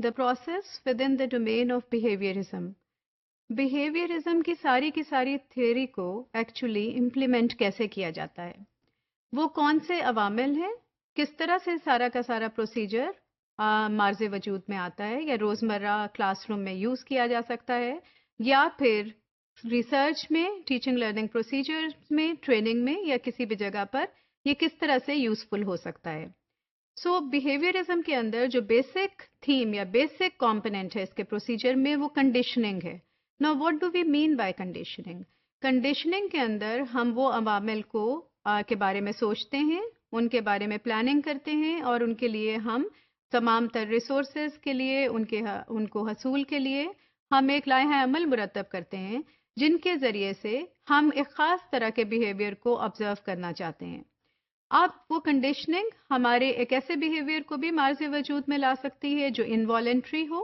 the process within the domain of behaviorism. Behaviorism की सारी theory को एक्चुअली इम्प्लीमेंट कैसे किया जाता है, वो कौन से अवामिल हैं, किस तरह से सारा का सारा प्रोसीजर मार्ज़ वजूद में आता है या रोज़मर्रा क्लासरूम में यूज़ किया जा सकता है या फिर रिसर्च में, टीचिंग लर्निंग प्रोसीजर्स में, ट्रेनिंग में या किसी भी जगह पर ये किस तरह से यूज़फुल हो सकता है. सो बिहेवियरिज्म के अंदर जो बेसिक थीम या बेसिक कंपोनेंट है इसके प्रोसीजर में वो कंडीशनिंग है. Now what do we mean by conditioning? Conditioning के अंदर हम वो अवामिल को के बारे में सोचते हैं, उनके बारे में प्लानिंग करते हैं और उनके लिए हम तमाम तर रिसोर्सेज के लिए उनको हसूल के लिए हम एक लाइहा अमल मुरतब करते हैं जिनके ज़रिए से हम एक ख़ास तरह के बिहेवियर को ऑब्जर्व करना चाहते हैं. अब वो कंडीशनिंग हमारे एक ऐसे बिहेवियर को भी मार्ज़ वजूद में ला सकती है जो इनवॉलेंट्री हो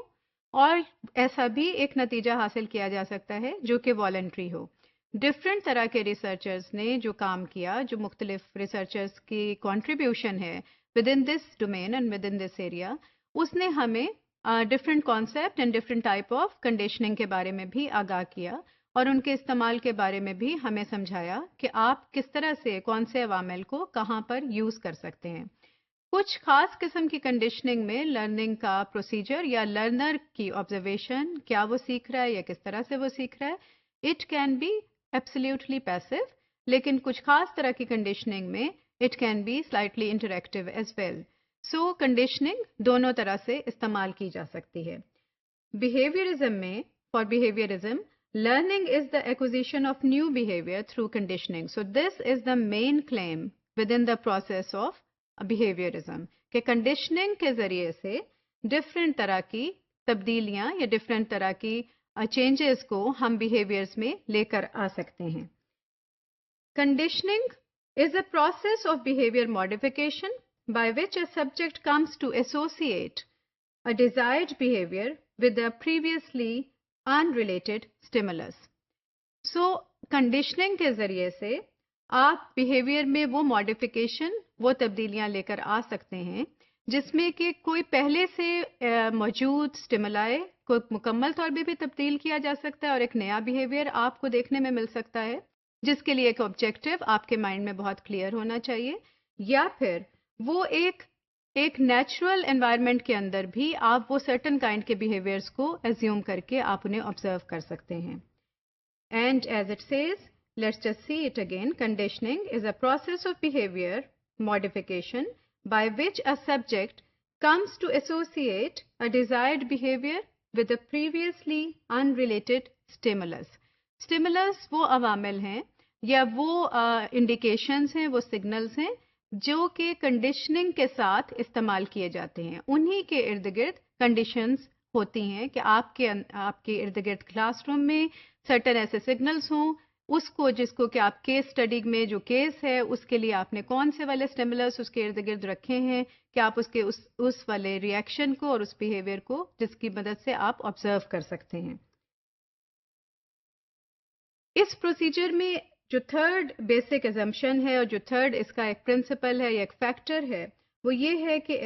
और ऐसा भी एक नतीजा हासिल किया जा सकता है जो कि वॉलेंट्री हो. डिफरेंट तरह के रिसर्चर्स ने जो काम किया, जो मुख्तलिफ रिसर्चर्स की कॉन्ट्रीब्यूशन है with in this domain and with in this area, उसने हमें different concept and different type of conditioning के बारे में भी आगाह किया और उनके इस्तेमाल के बारे में भी हमें समझाया कि आप किस तरह से कौन से अवामिल को कहाँ पर यूज़ कर सकते हैं. कुछ खास किस्म की कंडीशनिंग में लर्निंग का प्रोसीजर या लर्नर की ऑब्जर्वेशन, क्या वो सीख रहा है या किस तरह से वो सीख रहा है, it can be absolutely passive, लेकिन कुछ खास तरह की कंडीशनिंग में it can be slightly interactive as well. So conditioning दोनों तरह से इस्तेमाल की जा सकती है. बिहेवियरिज्म में, for behaviourism, learning is the acquisition of new behavior through conditioning. So this is the main claim within the process of behaviorism कि conditioning के ज़रिए से different तरह की तब्दीलियाँ या different तरह की changes को हम behaviors में लेकर आ सकते हैं. Conditioning is a process of behavior modification by which a subject comes to associate a desired behavior with a previously unrelated stimulus. So conditioning के ज़रिए से आप behavior में वो modification, वो तब्दीलियाँ लेकर आ सकते हैं जिसमें कि कोई पहले से मौजूद stimuli को मुकम्मल तौर पे भी तब्दील किया जा सकता है और एक नया behavior आपको देखने में मिल सकता है जिसके लिए एक ऑब्जेक्टिव आपके माइंड में बहुत क्लियर होना चाहिए, या फिर वो एक नेचुरल एनवायरनमेंट के अंदर भी आप वो सर्टेन काइंड के बिहेवियर्स को एज्यूम करके आप उन्हें ऑब्जर्व कर सकते हैं. And as it says, let's just see it again, conditioning is a process of behaviour modification by which a subject comes to associate a desired behavior with a previously unrelated stimulus. Stimulus वो अवामिल हैं या वो indications हैं, वो signals हैं जो कि conditioning के साथ इस्तेमाल किए जाते हैं. उन्हीं के इर्द गिर्द कंडीशंस होती हैं कि आपके इर्द गिर्द क्लासरूम में सर्टेन ऐसे सिग्नल्स हों, उसको जिसको कि आप केस स्टडी में जो केस है उसके लिए आपने कौन से वाले स्टिमुलस उसके इर्द गिर्द रखे हैं कि आप उसके उस वाले रिएक्शन को और उस बिहेवियर को जिसकी मदद से आप ऑब्जर्व कर सकते हैं. इस प्रोसीजर में जो थर्ड बेसिक एजम्पशन है और जो थर्ड इसका एक प्रिंसिपल है या एक फैक्टर है वो ये है कि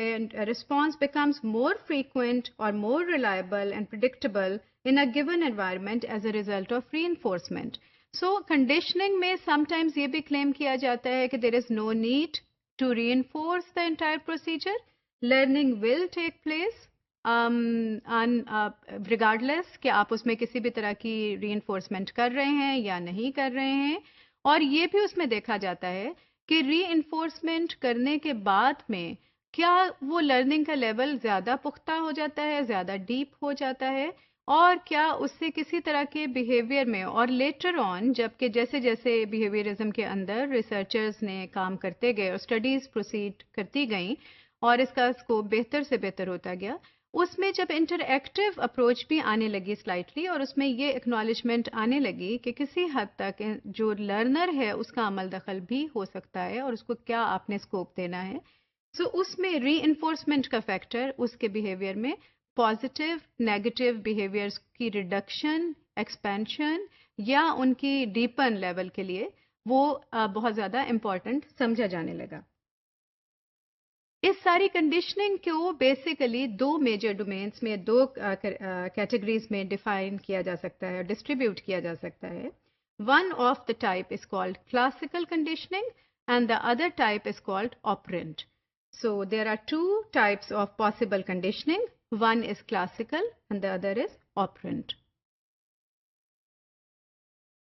रिस्पॉन्स बिकम्स मोर फ्रीक्वेंट और more reliable and predictable in a given environment as a result of reinforcement. So conditioning में समटाइम्स ये भी क्लेम किया जाता है कि there is no need to reinforce the entire procedure. Learning will take place regardless कि आप उसमें किसी भी तरह की रीइंफोर्समेंट कर रहे हैं या नहीं कर रहे हैं. और ये भी उसमें देखा जाता है कि रीइंफोर्समेंट करने के बाद में क्या वो लर्निंग का लेवल ज़्यादा पुख्ता हो जाता है, ज़्यादा डीप हो जाता है, और क्या उससे किसी तरह के बिहेवियर में और लेटर ऑन जबकि जैसे जैसे बिहेवियरिज्म के अंदर रिसर्चर्स ने काम करते गए और स्टडीज़ प्रोसीड करती गई और इसका स्कोप बेहतर से बेहतर होता गया, उसमें जब इंटरएक्टिव अप्रोच भी आने लगी स्लाइटली और उसमें ये एक्नॉलेजमेंट आने लगी कि किसी हद तक जो लर्नर है उसका अमल दखल भी हो सकता है और उसको क्या आपने स्कोप देना है. सो उसमें रीइंफोर्समेंट का फैक्टर उसके बिहेवियर में पॉजिटिव नेगेटिव बिहेवियर्स की रिडक्शन, एक्सपेंशन या उनकी डीपन लेवल के लिए वो बहुत ज़्यादा इम्पॉर्टेंट समझा जाने लगा. اس ساری کنڈیشننگ کو بیسیکلی دو میجر ڈومینس میں دو کیٹیگریز میں ڈیفائن کیا جا سکتا ہے ڈسٹریبیوٹ کیا جا سکتا ہے. One of the type is called classical conditioning and the other type is called apparent. So there are two types of possible conditioning. One is classical and the other is operant.